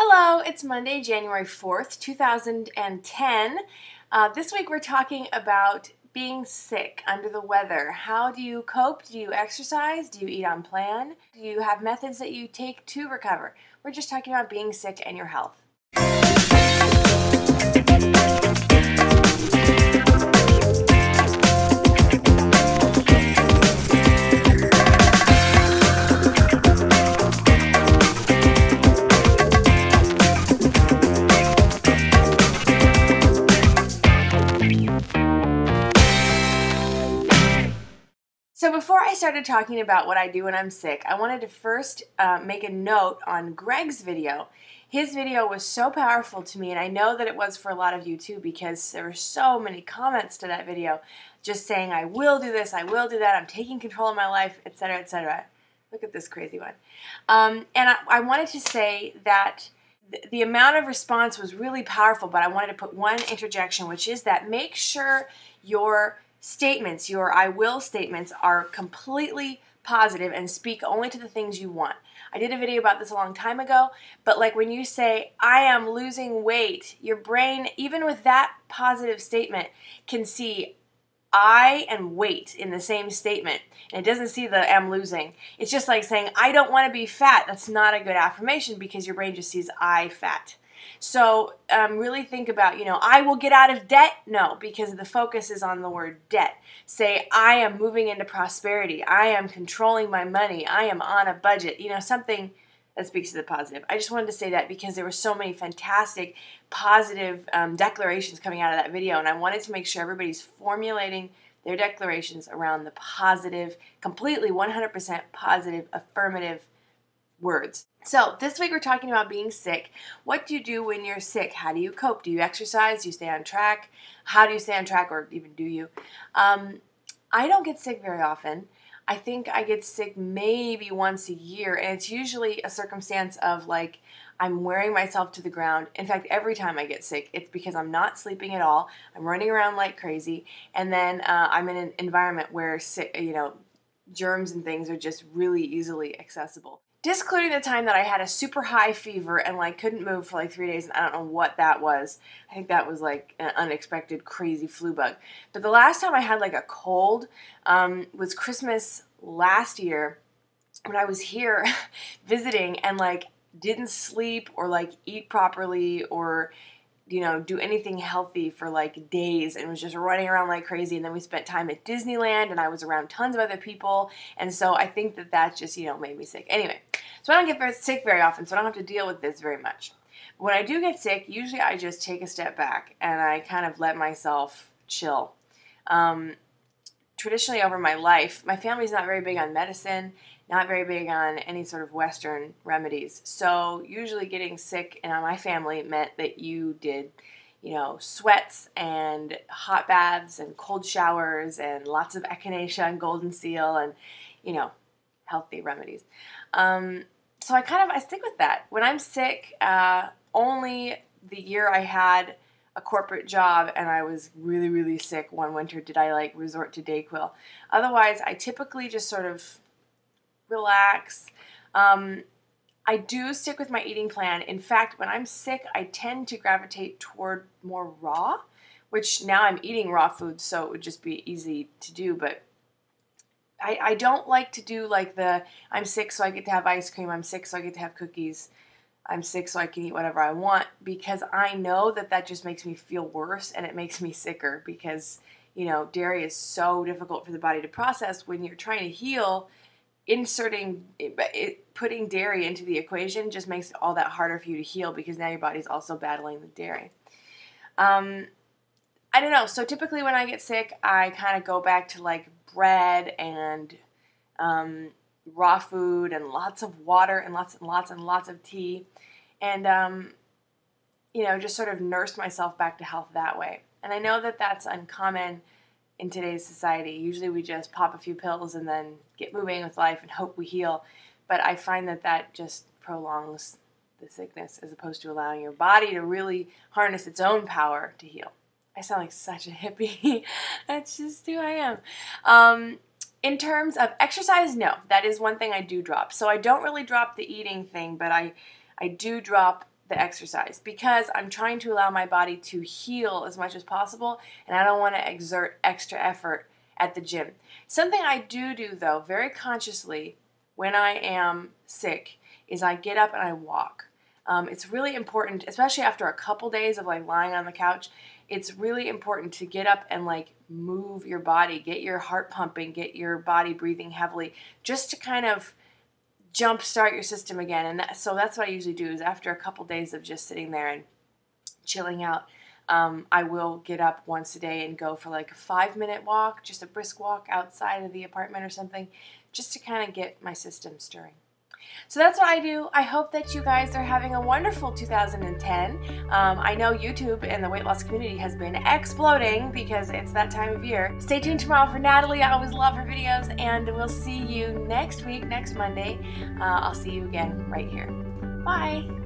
Hello, it's Monday, January 4th, 2010. This week we're talking about being sick, under the weather. How do you cope? Do you exercise? Do you eat on plan? Do you have methods that you take to recover? We're just talking about being sick and your health. So before I started talking about what I do when I'm sick, I wanted to first make a note on Greg's video. His video was so powerful to me, and I know that it was for a lot of you too, because there were so many comments to that video just saying, I will do this, I will do that, I'm taking control of my life, etc., etc. Look at this crazy one. And I wanted to say that the amount of response was really powerful, but I wanted to put one interjection, which is that make sure your statements, your I will statements, are completely positive and speak only to the things you want. I did a video about this a long time ago, but like when you say, I am losing weight, your brain, even with that positive statement, can see I and weight in the same statement, and it doesn't see the am losing. It's just like saying, I don't want to be fat. That's not a good affirmation because your brain just sees I fat. So really think about, I will get out of debt. No, because the focus is on the word debt. Say, I am moving into prosperity. I am controlling my money. I am on a budget. Something that speaks to the positive. I just wanted to say that because there were so many fantastic positive declarations coming out of that video, and I wanted to make sure everybody's formulating their declarations around the positive, completely 100% positive, affirmative words. So this week we're talking about being sick. What do you do when you're sick? How do you cope? Do you exercise? Do you stay on track? How do you stay on track, or even do you? I don't get sick very often. I think I get sick maybe once a year, and it's usually a circumstance of like I'm wearing myself to the ground. In fact, every time I get sick, it's because I'm not sleeping at all. I'm running around like crazy, and then I'm in an environment where germs and things are just really easily accessible. Discluding the time that I had a super high fever and couldn't move for 3 days, and I don't know what that was. I think that was an unexpected crazy flu bug. But the last time I had a cold was Christmas last year when I was here visiting and didn't sleep or eat properly or do anything healthy for days, and was just running around like crazy. And then we spent time at Disneyland, and I was around tons of other people, and so I think that just made me sick. Anyway, so I don't get sick very often, so I don't have to deal with this very much. But when I do get sick, usually I just take a step back and I kind of let myself chill. Traditionally over my life, my family's not very big on medicine, not very big on any sort of Western remedies. So usually getting sick in my family meant that you did, sweats and hot baths and cold showers and lots of echinacea and golden seal and, healthy remedies. So I stick with that. When I'm sick, only the year I had a corporate job and I was really, really sick one winter did I resort to Dayquil. Otherwise, I typically just sort of relax. I do stick with my eating plan. In fact, when I'm sick, I tend to gravitate toward more raw, which now I'm eating raw food, so it would just be easy to do, but I don't like to do I'm sick so I get to have ice cream, I'm sick so I get to have cookies, I'm sick so I can eat whatever I want, because I know that just makes me feel worse and it makes me sicker because, dairy is so difficult for the body to process. When you're trying to heal, putting dairy into the equation just makes it all that harder for you to heal because now your body's also battling the dairy. I don't know. So typically when I get sick, I kind of go back to bread and raw food and lots of water and lots of tea, and just sort of nurse myself back to health that way. And I know that that's uncommon in today's society. Usually we just pop a few pills and then get moving with life and hope we heal. But I find that just prolongs the sickness as opposed to allowing your body to really harness its own power to heal. I sound like such a hippie. That's just who I am. In terms of exercise, no. That is one thing I do drop. So I don't really drop the eating thing, but I do drop the exercise because I'm trying to allow my body to heal as much as possible, and I don't want to exert extra effort at the gym. Something I do though, very consciously when I am sick, is I get up and I walk. It's really important, especially after a couple days of like lying on the couch. It's really important to get up and like move your body, get your heart pumping, get your body breathing heavily, just to kind of jumpstart your system again. And so that's what I usually do, is after a couple days of just sitting there and chilling out, I will get up once a day and go for like a 5-minute walk, just a brisk walk outside of the apartment or something, just to kind of get my system stirring. So that's what I do. I hope that you guys are having a wonderful 2010. I know YouTube and the weight loss community has been exploding because it's that time of year. Stay tuned tomorrow for Natalie. I always love her videos, and we'll see you next week, next Monday. I'll see you again right here. Bye.